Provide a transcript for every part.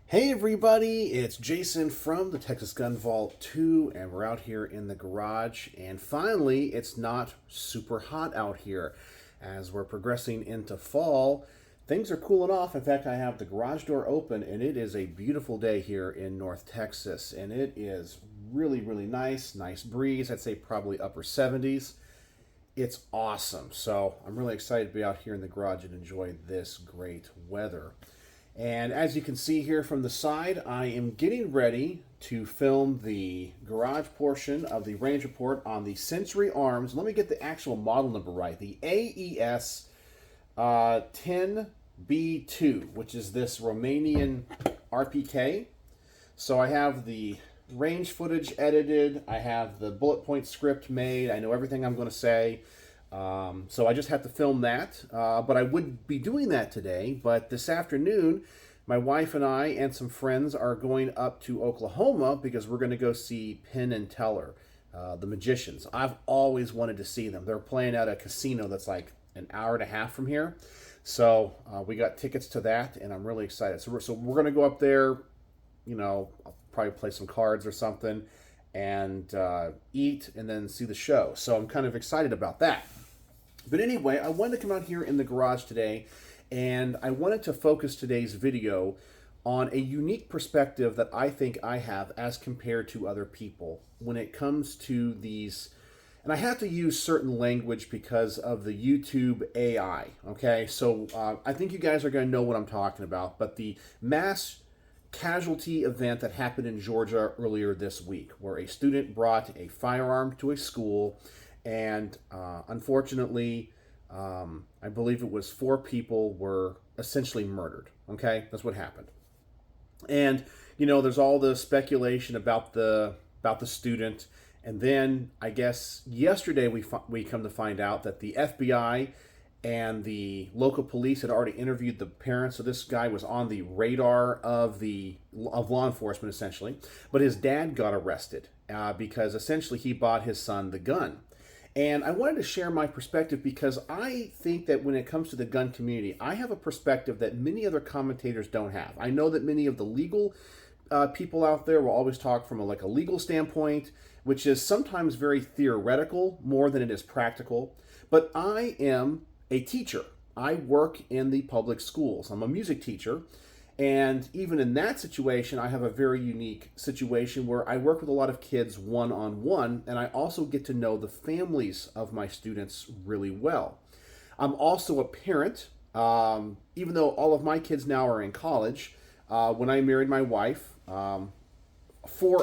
Hey everybody, it's Jason from the Texas Gun Vault 2, and we're out here in the garage. And finally, it's not super hot out here. As we're progressing into fall, things are cooling off. In fact, I have the garage door open, and it is a beautiful day here in North Texas. And it is really, really nice. Nice breeze. I'd say probably upper 70s. It's awesome. So I'm really excited to be out here in the garage and enjoy this great weather. And as you can see here from the side, I am getting ready to film the garage portion of the range report on the Century Arms. Let me get the actual model number right. The AES 10B2, which is this Romanian RPK. So I have the range footage edited. I have the bullet point script made. I know everything I'm going to say. So I just have to film that, but I would be doing that today. But this afternoon, my wife and I and some friends are going up to Oklahoma because we're going to go see Penn and Teller, the magicians. I've always wanted to see them. They're playing at a casino that's like an hour and a half from here. So we got tickets to that, and I'm really excited. So we're going to go up there, I'll probably play some cards or something and eat and then see the show. So I'm kind of excited about that. But anyway, I wanted to come out here in the garage today, and I wanted to focus today's video on a unique perspective that I think I have as compared to other people when it comes to these. And I have to use certain language because of the YouTube AI, okay? So I think you guys are going to know what I'm talking about, but the mass casualty event that happened in Georgia earlier this week, where a student brought a firearm to a school, and unfortunately, I believe it was 4 people were essentially murdered. Okay, that's what happened. And there's all the speculation about the student, and then I guess yesterday we come to find out that the FBI and the local police had already interviewed the parents. So this guy was on the radar of law enforcement essentially, but his dad got arrested because essentially he bought his son the gun. And I wanted to share my perspective because I think that when it comes to the gun community, I have a perspective that many other commentators don't have. I know that many of the legal people out there will always talk from a legal standpoint, which is sometimes very theoretical more than it is practical. But I am a teacher. I work in the public schools. I'm a music teacher. And even in that situation, I have a very unique situation where I work with a lot of kids one-on-one, and I also get to know the families of my students really well. I'm also a parent, even though all of my kids now are in college. When I married my wife, 4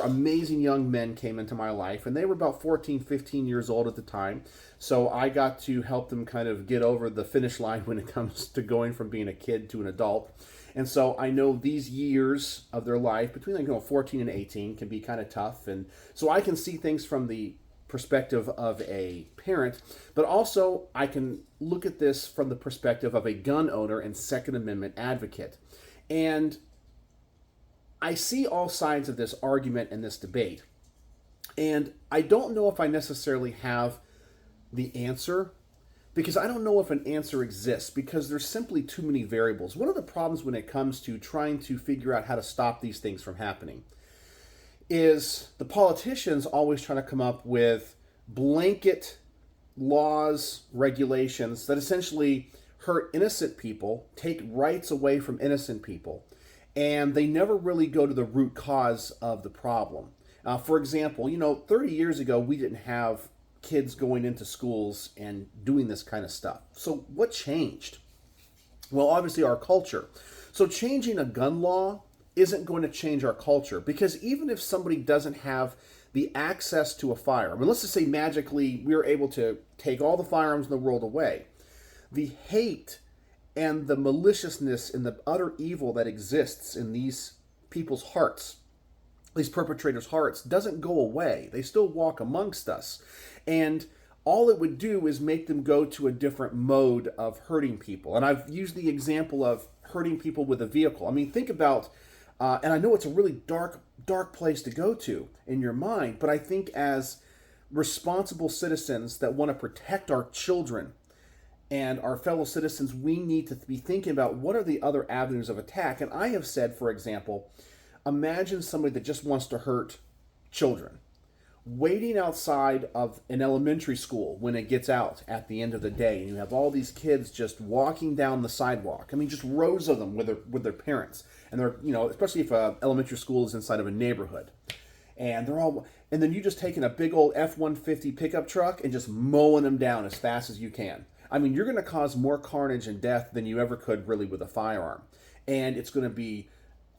amazing young men came into my life, and they were about 14, 15 years old at the time. So I got to help them kind of get over the finish line when it comes to going from being a kid to an adult. And so I know these years of their life, between 14 and 18, can be kind of tough. And so I can see things from the perspective of a parent, but also I can look at this from the perspective of a gun owner and Second Amendment advocate. And I see all sides of this argument and this debate. And I don't know if I necessarily have the answer, because I don't know if an answer exists, because there's simply too many variables. One of the problems when it comes to trying to figure out how to stop these things from happening is the politicians always trying to come up with blanket laws, regulations that essentially hurt innocent people, take rights away from innocent people, and they never really go to the root cause of the problem. For example, 30 years ago, we didn't have kids going into schools and doing this kind of stuff. So what changed? Well, obviously our culture. So changing a gun law isn't going to change our culture, because even if somebody doesn't have the access to a firearm, let's just say magically we're able to take all the firearms in the world away, the hate and the maliciousness and the utter evil that exists in these people's hearts, these perpetrators' hearts, doesn't go away. They still walk amongst us. And all it would do is make them go to a different mode of hurting people. And I've used the example of hurting people with a vehicle. Think about, and I know it's a really dark place to go to in your mind, but I think as responsible citizens that want to protect our children and our fellow citizens, we need to be thinking about what are the other avenues of attack. And I have said, for example, imagine somebody that just wants to hurt children waiting outside of an elementary school when it gets out at the end of the day, and you have all these kids just walking down the sidewalk. I mean, just rows of them with their parents, and they're, especially if elementary school is inside of a neighborhood, and and then you just taking a big old F-150 pickup truck and just mowing them down as fast as you can. I mean, you're going to cause more carnage and death than you ever could really with a firearm, and it's going to be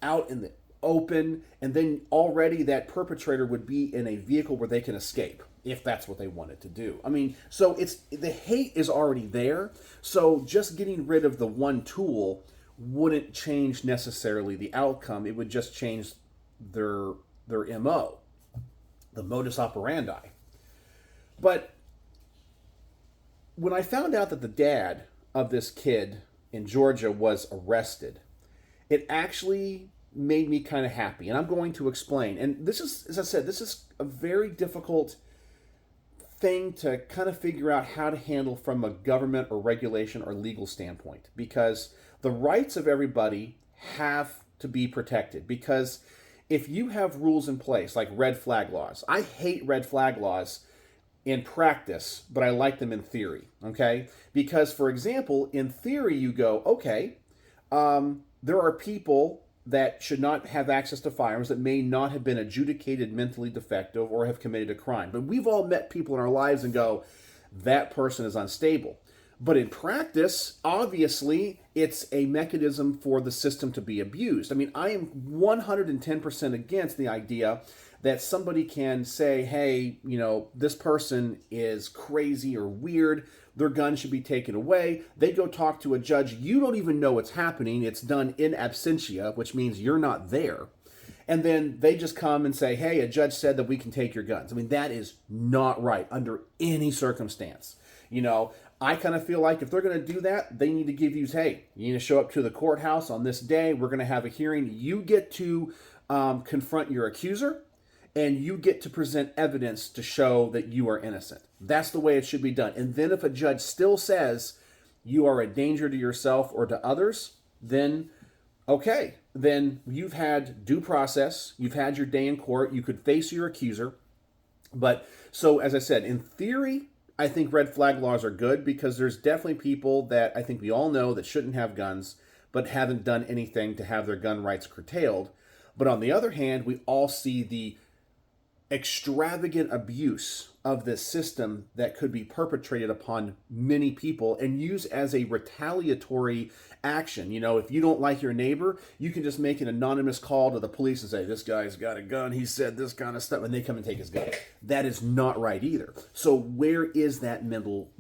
out in the open, and then already that perpetrator would be in a vehicle where they can escape if that's what they wanted to do. I mean, so it's the hate is already there. So just getting rid of the one tool wouldn't change necessarily the outcome. It would just change their MO, the modus operandi. But when I found out that the dad of this kid in Georgia was arrested, it actually made me kind of happy, and I'm going to explain. And this is, as I said, this is a very difficult thing to kind of figure out how to handle from a government or regulation or legal standpoint, because the rights of everybody have to be protected. Because if you have rules in place like red flag laws, I hate red flag laws in practice, but I like them in theory, okay? Because, for example, in theory you go, okay, there are people that should not have access to firearms that may not have been adjudicated mentally defective or have committed a crime. But we've all met people in our lives and go, that person is unstable. But in practice, obviously, it's a mechanism for the system to be abused. I mean, I am 110% against the idea that somebody can say, hey, this person is crazy or weird, their gun should be taken away. They go talk to a judge. You don't even know what's happening. It's done in absentia, which means you're not there. And then they just come and say, hey, a judge said that we can take your guns. I mean, that is not right under any circumstance. I kind of feel like if they're going to do that, they need to give you, hey, you need to show up to the courthouse on this day. We're going to have a hearing. You get to confront your accuser, and you get to present evidence to show that you are innocent. That's the way it should be done. And then if a judge still says you are a danger to yourself or to others, then okay, then you've had due process, you've had your day in court, you could face your accuser. But so, as I said, in theory, I think red flag laws are good, because there's definitely people that I think we all know that shouldn't have guns but haven't done anything to have their gun rights curtailed. But on the other hand, we all see the extravagant abuse of this system that could be perpetrated upon many people and used as a retaliatory action. If you don't like your neighbor, you can just make an anonymous call to the police and say, this guy's got a gun, he said this kind of stuff, and they come and take his gun. That is not right either. So where is that middle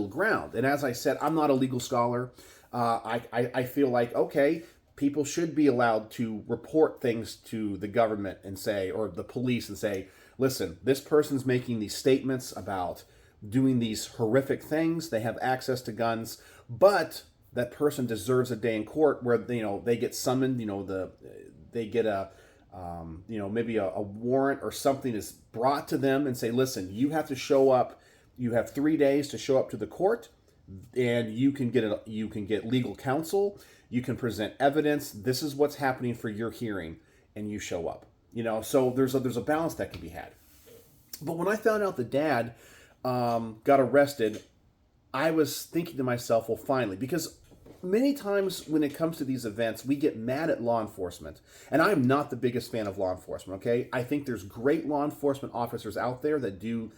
ground? And as I said, I'm not a legal scholar. I feel like, okay, people should be allowed to report things to the government and say, or the police and say, listen, this person's making these statements about doing these horrific things. They have access to guns, but that person deserves a day in court where they get summoned. They get maybe a warrant or something is brought to them and say, listen, you have to show up. You have 3 days to show up to the court, and you can get legal counsel. You can present evidence. This is what's happening for your hearing, and you show up. So there's a balance that can be had. But when I found out the dad got arrested, I was thinking to myself, well, finally, because many times when it comes to these events, we get mad at law enforcement. And I'm not the biggest fan of law enforcement, okay? I think there's great law enforcement officers out there that do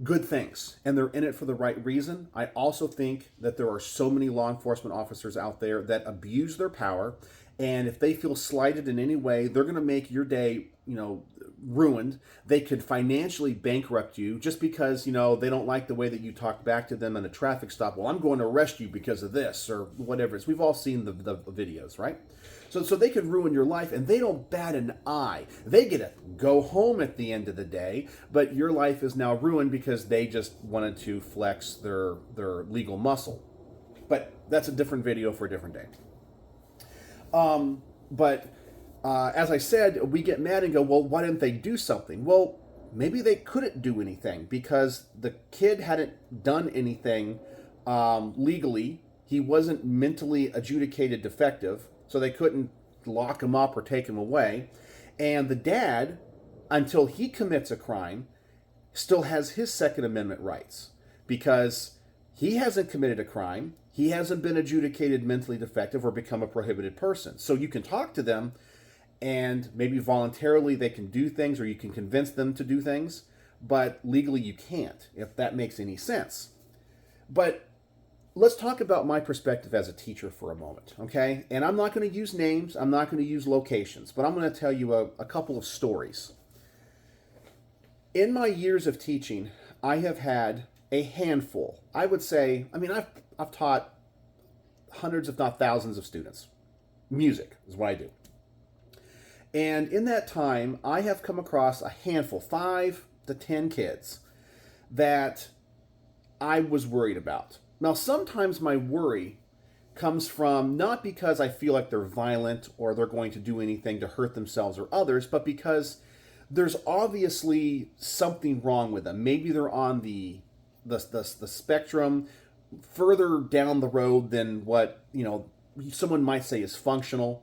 good things, and they're in it for the right reason. I also think that there are so many law enforcement officers out there that abuse their power, and if they feel slighted in any way, they're going to make your day, ruined. They could financially bankrupt you just because, they don't like the way that you talk back to them in a traffic stop. Well, I'm going to arrest you because of this, or whatever. We've all seen the videos, right? So they could ruin your life, and they don't bat an eye. They get to go home at the end of the day, but your life is now ruined because they just wanted to flex their legal muscle. But that's a different video for a different day. As I said, we get mad and go, well, why didn't they do something? Well, maybe they couldn't do anything because the kid hadn't done anything legally, he wasn't mentally adjudicated defective, so they couldn't lock him up or take him away. And the dad, until he commits a crime, still has his Second Amendment rights because he hasn't committed a crime. He hasn't been adjudicated mentally defective or become a prohibited person. So you can talk to them and maybe voluntarily they can do things or you can convince them to do things, but legally you can't, if that makes any sense. But let's talk about my perspective as a teacher for a moment, okay? And I'm not going to use names, I'm not going to use locations, but I'm going to tell you a couple of stories. In my years of teaching, I have had a handful. I would say, I've taught hundreds, if not thousands, of students. Music is what I do. And in that time, I have come across a handful, 5 to 10 kids that I was worried about. Now, sometimes my worry comes from not because I feel like they're violent or they're going to do anything to hurt themselves or others, but because there's obviously something wrong with them. Maybe they're on the spectrum further down the road than what someone might say is functional,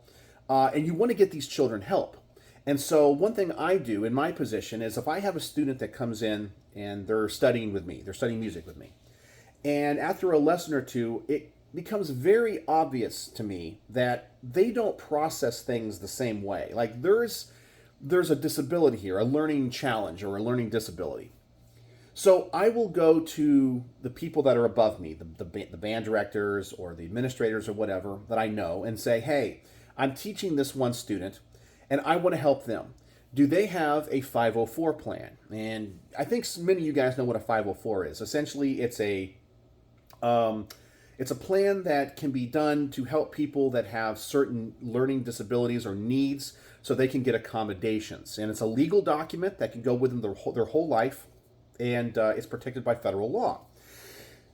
and you want to get these children help. And so one thing I do in my position is if I have a student that comes in and they're studying with me, they're studying music with me, and after a lesson or two, it becomes very obvious to me that they don't process things the same way. Like there's a disability here, a learning challenge or a learning disability. So I will go to the people that are above me, the band directors or the administrators or whatever that I know, and say, hey, I'm teaching this one student and I want to help them. Do they have a 504 plan? And I think many of you guys know what a 504 is. Essentially, it's a plan that can be done to help people that have certain learning disabilities or needs so they can get accommodations. And it's a legal document that can go with them their whole life, and it's protected by federal law.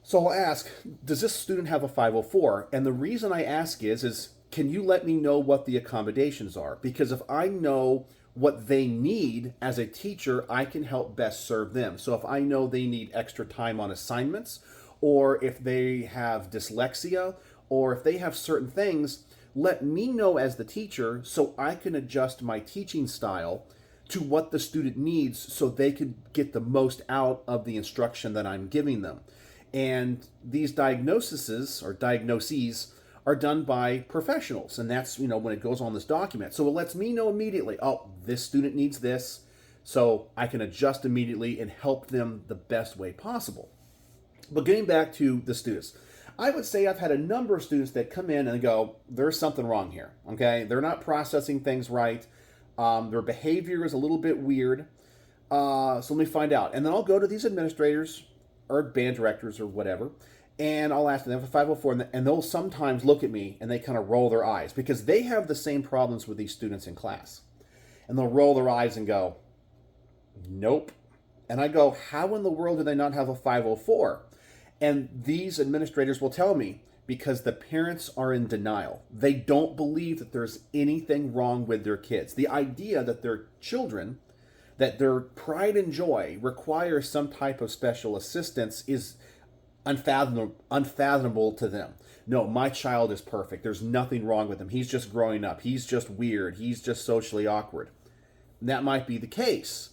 So I'll ask, does this student have a 504? And the reason I ask is can you let me know what the accommodations are? Because if I know what they need as a teacher, I can help best serve them. So if I know they need extra time on assignments, or if they have dyslexia, or if they have certain things, let me know as the teacher so I can adjust my teaching style to what the student needs so they could get the most out of the instruction that I'm giving them. And these diagnoses are done by professionals, and that's when it goes on this document. So it lets me know immediately, oh, this student needs this, so I can adjust immediately and help them the best way possible. But getting back to the students, I would say I've had a number of students that come in and go, there's something wrong here, okay? They're not processing things right. Their behavior is a little bit weird. So let me find out. And then I'll go to these administrators or band directors or whatever, and I'll ask them, they have a 504, and they'll sometimes look at me and they kind of roll their eyes because they have the same problems with these students in class. And they'll roll their eyes and go, nope. And I go, how in the world do they not have a 504? And these administrators will tell me, because the parents are in denial. They don't believe that there's anything wrong with their kids. The idea that their children, that their pride and joy require some type of special assistance is unfathomable to them. No, my child is perfect. There's nothing wrong with him. He's just growing up. He's just weird. He's just socially awkward. And that might be the case,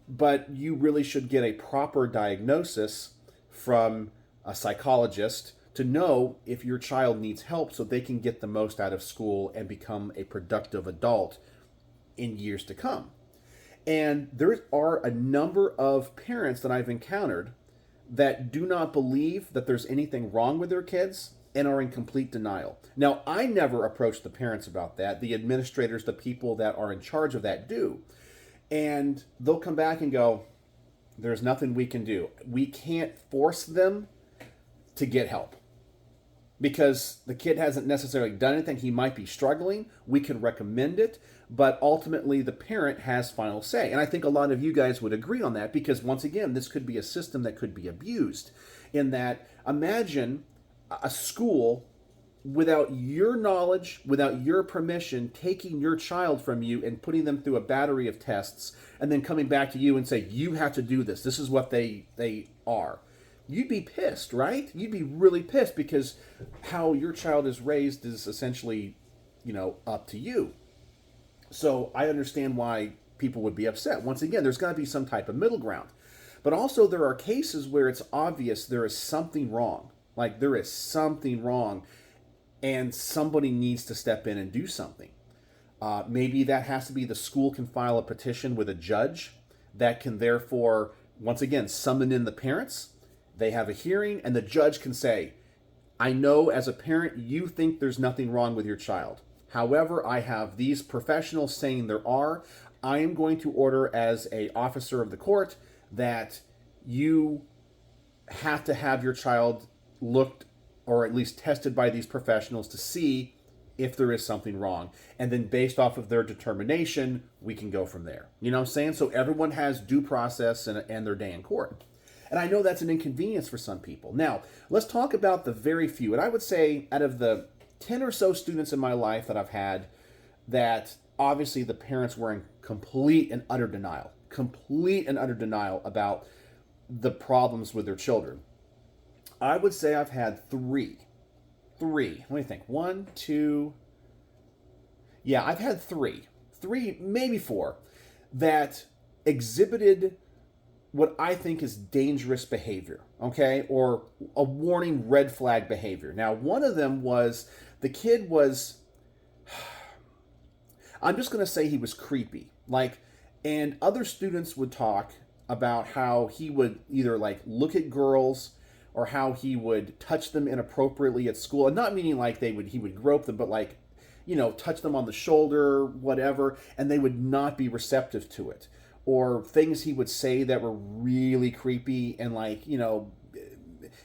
but you really should get a proper diagnosis from a psychologist to know if your child needs help so they can get the most out of school and become a productive adult in years to come. And there are a number of parents that I've encountered that do not believe that there's anything wrong with their kids and are in complete denial. Now, I never approach the parents about that. The administrators, the people that are in charge of that do. And they'll come back and go, there's nothing we can do. We can't force them to get help because the kid hasn't necessarily done anything. He might be struggling. We can recommend it, but ultimately the parent has final say. And I think a lot of you guys would agree on that because, once again, this could be a system that could be abused in that imagine a school without your knowledge, without your permission, taking your child from you and putting them through a battery of tests and then coming back to you and say, you have to do this. This is what they are. you'd be pissed, right? You'd be really pissed because how your child is raised is essentially, up to you. So I understand why people would be upset. Once again, there's got to be some type of middle ground. But also, there are cases where it's obvious there is something wrong. Like, there is something wrong, and somebody needs to step in and do something. Maybe that has to be the school can file a petition with a judge that can therefore, once again, summon in the parents. They have a hearing, and the judge can say, I know as a parent you think there's nothing wrong with your child. However, I have these professionals saying there are. I am going to order as a officer of the court that you have to have your child looked or at least tested by these professionals to see if there is something wrong. And then based off of their determination, we can go from there. You know what I'm saying? So everyone has due process and their day in court. And I know that's an inconvenience for some people. Now, let's talk about the very few. And I would say out of the 10 or so students in my life that I've had, that obviously the parents were in complete and utter denial about the problems with their children. I would say I've had three. Let me think. One, two. Yeah, I've had three, maybe four, that exhibited what I think is dangerous behavior, okay? Or a warning red flag behavior. Now, one of them was, the kid was, I'm just going to say he was creepy. And other students would talk about how he would either look at girls or how he would touch them inappropriately at school. And not meaning he would grope them, but touch them on the shoulder, whatever, and they would not be receptive to it. Or things he would say that were really creepy and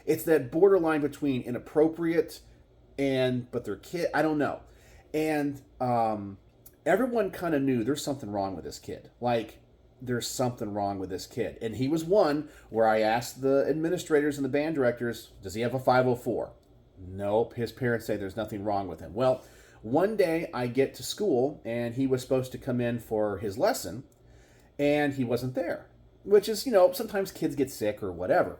it's that borderline between inappropriate but they're kid. I don't know. And everyone kind of knew there's something wrong with this kid. There's something wrong with this kid. And he was one where I asked the administrators and the band directors, does he have a 504? Nope. His parents say there's nothing wrong with him. Well, one day I get to school and he was supposed to come in for his lesson and he wasn't there, which is, sometimes kids get sick or whatever.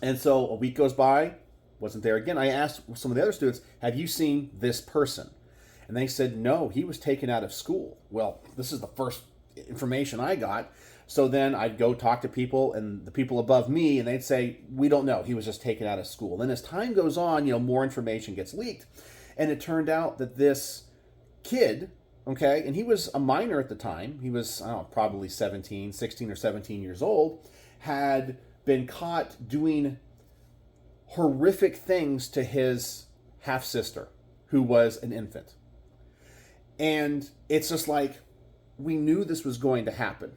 And so a week goes by, wasn't there again. I asked some of the other students, have you seen this person? And they said, no, he was taken out of school. Well, this is the first information I got. So then I'd go talk to people and the people above me, and they'd say, we don't know. He was just taken out of school. Then as time goes on, more information gets leaked. And it turned out that this kid, okay, and he was a minor at the time. He was, probably 16 or 17 years old, had been caught doing horrific things to his half-sister, who was an infant. And it's just we knew this was going to happen.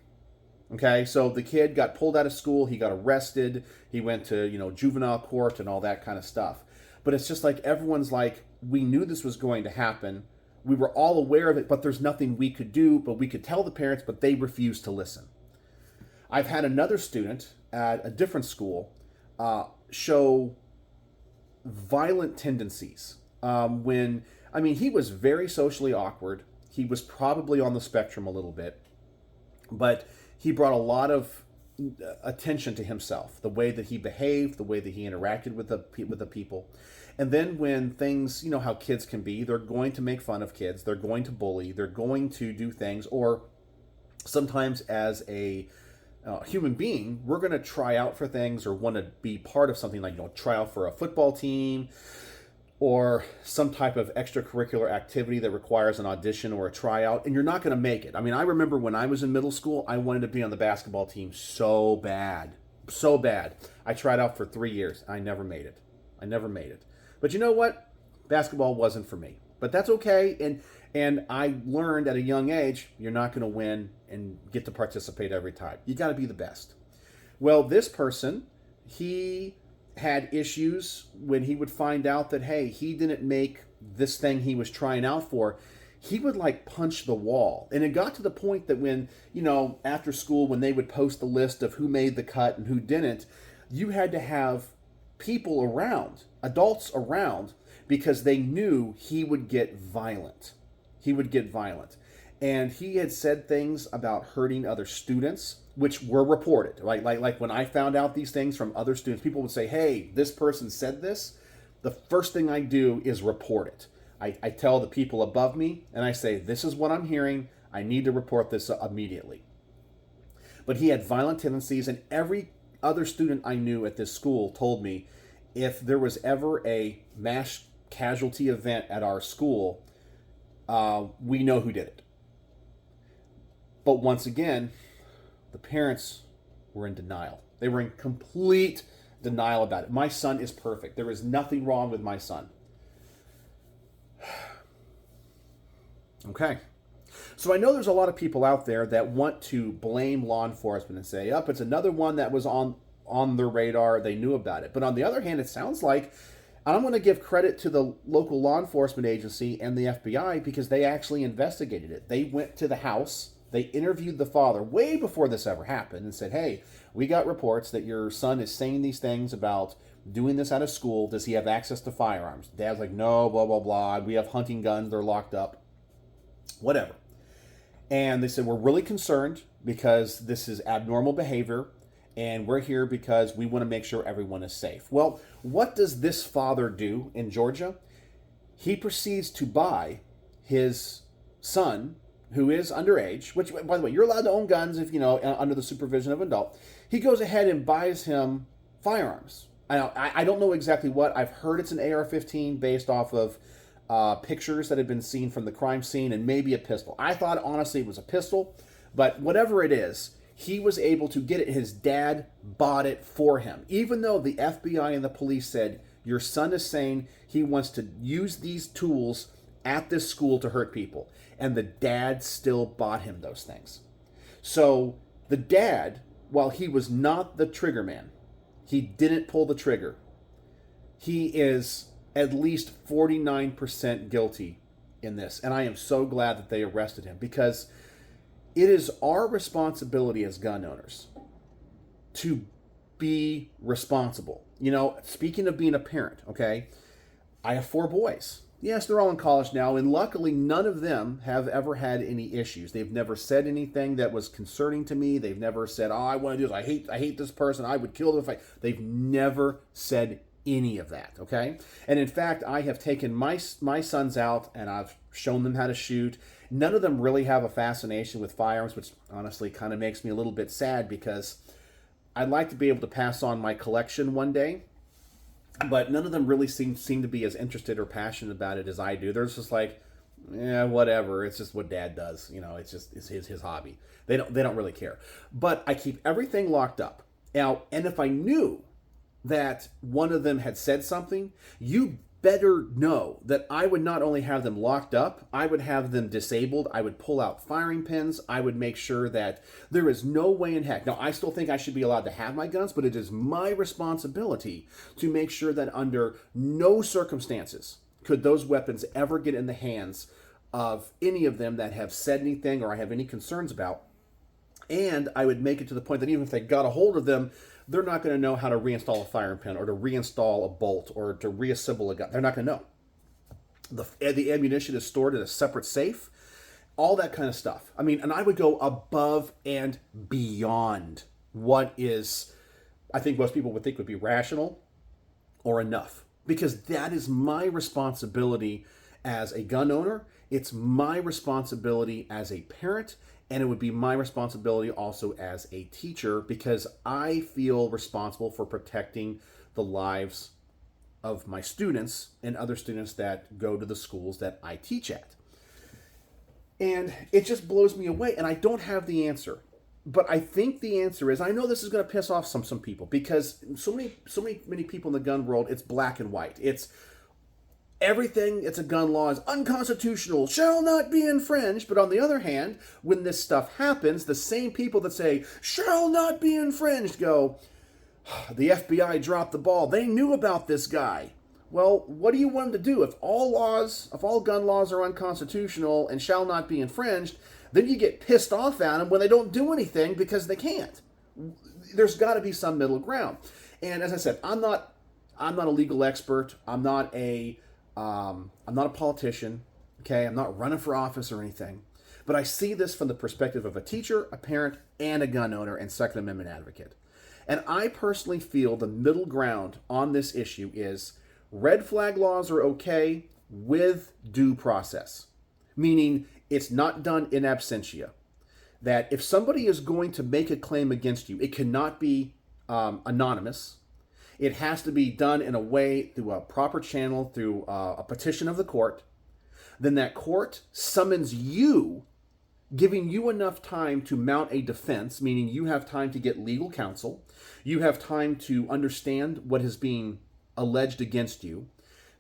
Okay, so the kid got pulled out of school, he got arrested, he went to, juvenile court and all that kind of stuff. But it's just everyone's we knew this was going to happen. We were all aware of it, but there's nothing we could do, but we could tell the parents, but they refused to listen. I've had another student at a different school show violent tendencies he was very socially awkward. He was probably on the spectrum a little bit, but he brought a lot of attention to himself, the way that he behaved, the way that he interacted with the people. And then when things, how kids can be, they're going to make fun of kids, they're going to bully, they're going to do things, or sometimes as a human being, we're going to try out for things or want to be part of something try out for a football team, or some type of extracurricular activity that requires an audition or a tryout, and you're not going to make it. I remember when I was in middle school, I wanted to be on the basketball team so bad. I tried out for 3 years. I never made it. But you know what? Basketball wasn't for me. But that's okay, and I learned at a young age, you're not going to win and get to participate every time. You got to be the best. Well, this person, he had issues when he would find out that, hey, he didn't make this thing he was trying out for. He would punch the wall. And it got to the point that when, after school, when they would post the list of who made the cut and who didn't, you had to have people around, adults around, because they knew he would get violent. And he had said things about hurting other students, which were reported. Like when I found out these things from other students, people would say, hey, this person said this. The first thing I do is report it. I tell the people above me, and I say, this is what I'm hearing. I need to report this immediately. But he had violent tendencies, and every other student I knew at this school told me if there was ever a mass casualty event at our school, we know who did it. But once again, the parents were in denial. They were in complete denial about it. My son is perfect. There is nothing wrong with my son. Okay. So I know there's a lot of people out there that want to blame law enforcement and say, it's another one that was on their radar. They knew about it. But on the other hand, it sounds like, and I'm going to give credit to the local law enforcement agency and the FBI because they actually investigated it. They went to the house. They interviewed the father way before this ever happened and said, hey, we got reports that your son is saying these things about doing this out of school. Does he have access to firearms? Dad's like, no, blah, blah, blah. We have hunting guns. They're locked up. Whatever. And they said, we're really concerned because this is abnormal behavior, and we're here because we want to make sure everyone is safe. Well, what does this father do in Georgia? He proceeds to buy his son, who is underage, which, by the way, you're allowed to own guns if, under the supervision of an adult. He goes ahead and buys him firearms. I don't know exactly what. I've heard it's an AR-15 based off of pictures that had been seen from the crime scene, and maybe a pistol. I thought, honestly, it was a pistol, but whatever it is, he was able to get it. His dad bought it for him. Even though the FBI and the police said, your son is saying he wants to use these tools at this school to hurt people. And the dad still bought him those things. So the dad, while he was not the trigger man, he didn't pull the trigger. He is at least 49% guilty in this. And I am so glad that they arrested him, because it is our responsibility as gun owners to be responsible. Speaking of being a parent, okay, I have 4 boys. Yes, they're all in college now, and luckily none of them have ever had any issues. They've never said anything that was concerning to me. They've never said, I want to do this. I hate this person. I would kill them if I... They've never said any of that, okay? And in fact, I have taken my sons out, and I've shown them how to shoot. None of them really have a fascination with firearms, which honestly kind of makes me a little bit sad, because I'd like to be able to pass on my collection one day. But none of them really seem to be as interested or passionate about it as I do. They're just like, whatever. It's just what Dad does. It's his hobby. They don't really care. But I keep everything locked up. Now, and if I knew that one of them had said something, you better know that I would not only have them locked up, I would have them disabled. I would pull out firing pins. I would make sure that there is no way in heck. Now, I still think I should be allowed to have my guns, but it is my responsibility to make sure that under no circumstances could those weapons ever get in the hands of any of them that have said anything or I have any concerns about. And I would make it to the point that even if they got a hold of them, they're not going to know how to reinstall a firing pin or to reinstall a bolt or to reassemble a gun. They're not going to know. The ammunition is stored in a separate safe, all that kind of stuff. I mean, and I would go above and beyond what is, I think most people would think would be rational or enough, because that is my responsibility as a gun owner. It's my responsibility as a parent. And it would be my responsibility also as a teacher, because I feel responsible for protecting the lives of my students and other students that go to the schools that I teach at. And it just blows me away. And I don't have the answer. But I think the answer is, I know this is going to piss off some people, because so many people in the gun world, it's black and white. It's everything, it's a gun law, is unconstitutional, shall not be infringed. But on the other hand, when this stuff happens, the same people that say, shall not be infringed, go, the FBI dropped the ball. They knew about this guy. Well, what do you want them to do? If all gun laws are unconstitutional and shall not be infringed, then you get pissed off at them when they don't do anything because they can't. There's got to be some middle ground. And as I said, I'm not a legal expert. I'm not a politician, okay? I'm not running for office or anything. But I see this from the perspective of a teacher, a parent, and a gun owner and Second Amendment advocate. And I personally feel the middle ground on this issue is red flag laws are okay with due process, meaning it's not done in absentia. That if somebody is going to make a claim against you, it cannot be anonymous. It has to be done in a way through a proper channel, through a petition of the court. Then that court summons you, giving you enough time to mount a defense, meaning you have time to get legal counsel. You have time to understand what is being alleged against you.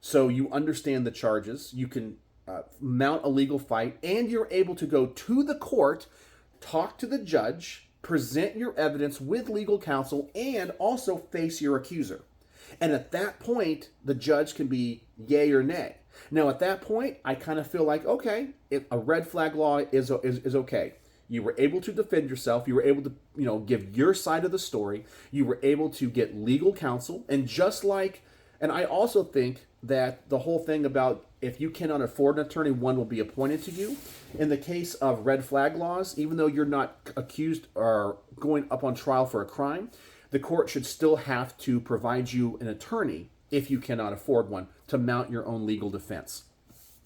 So you understand the charges. You can mount a legal fight, and you're able to go to the court, talk to the judge, present your evidence with legal counsel, and also face your accuser. And at that point, the judge can be yay or nay. Now, at that point, I kind of feel like, okay, a red flag law is okay. You were able to defend yourself. You were able to, give your side of the story. You were able to get legal counsel. And and I also think that the whole thing about if you cannot afford an attorney, one will be appointed to you. In the case of red flag laws, even though you're not accused or going up on trial for a crime, the court should still have to provide you an attorney, if you cannot afford one, to mount your own legal defense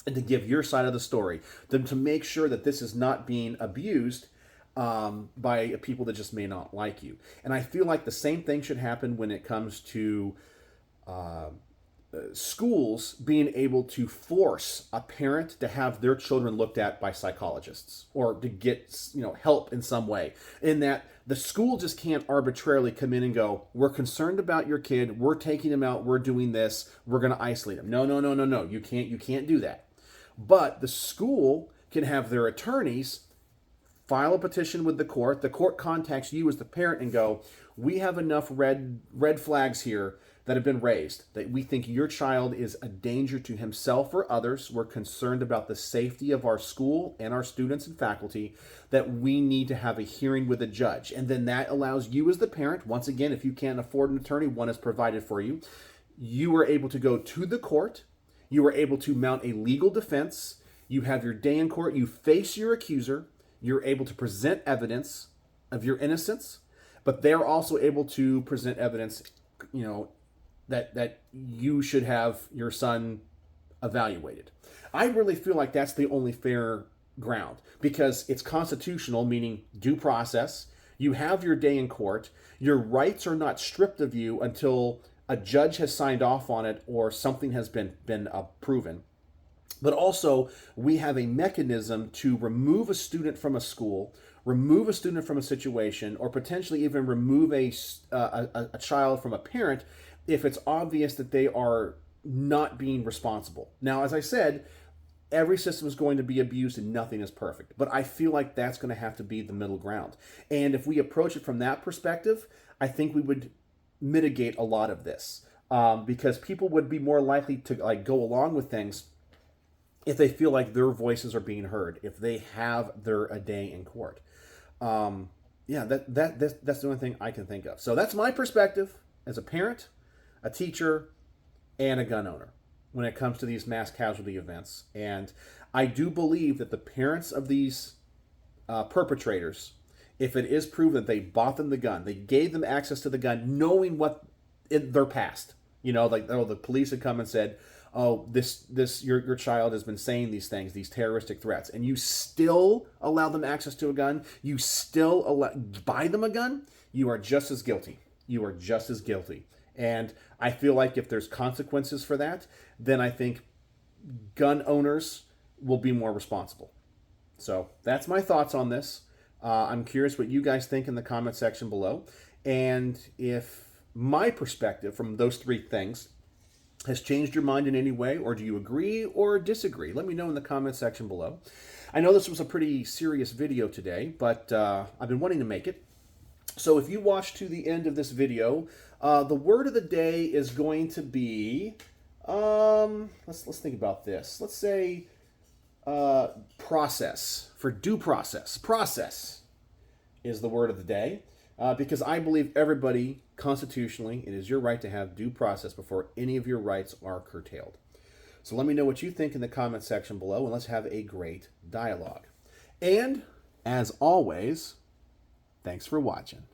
and to give your side of the story, then to make sure that this is not being abused by people that just may not like you. And I feel like the same thing should happen when it comes to schools being able to force a parent to have their children looked at by psychologists or to get help in some way, in that the school just can't arbitrarily come in and go, we're concerned about your kid, we're taking him out, we're doing this, we're going to isolate him. No, you can't do that. But the school can have their attorneys file a petition with the court contacts you as the parent and go, we have enough red flags here that have been raised, that we think your child is a danger to himself or others. We're concerned about the safety of our school and our students and faculty, that we need to have a hearing with a judge. And then that allows you as the parent, once again, if you can't afford an attorney, one is provided for you. You are able to go to the court. You are able to mount a legal defense. You have your day in court. You face your accuser. You're able to present evidence of your innocence, but they're also able to present evidence, that you should have your son evaluated. I really feel like that's the only fair ground, because it's constitutional, meaning due process. You have your day in court. Your rights are not stripped of you until a judge has signed off on it or something has been proven. But also, we have a mechanism to remove a student from a school, remove a student from a situation, or potentially even remove a child from a parent if it's obvious that they are not being responsible. Now, as I said, every system is going to be abused and nothing is perfect. But I feel like that's going to have to be the middle ground. And if we approach it from that perspective, I think we would mitigate a lot of this, because people would be more likely to go along with things if they feel like their voices are being heard, if they have a day in court. That's the only thing I can think of. So that's my perspective as a parent, a teacher, and a gun owner when it comes to these mass casualty events. And I do believe that the parents of these perpetrators, if it is proven that they bought them the gun, they gave them access to the gun, knowing what in their past, the police had come and said, oh, your child has been saying these things, these terroristic threats, and you still allow them access to a gun, you still buy them a gun, you are just as guilty. You are just as guilty. And I feel like if there's consequences for that, then I think gun owners will be more responsible. So that's my thoughts on this. I'm curious what you guys think in the comment section below. And if my perspective from those three things has changed your mind in any way, or do you agree or disagree? Let me know in the comment section below. I know this was a pretty serious video today, but I've been wanting to make it. So if you watch to the end of this video, the word of the day is going to be, let's think about this. Let's say process, for due process. Process is the word of the day, because I believe everybody, constitutionally, it is your right to have due process before any of your rights are curtailed. So let me know what you think in the comment section below, and let's have a great dialogue. And, as always, thanks for watching.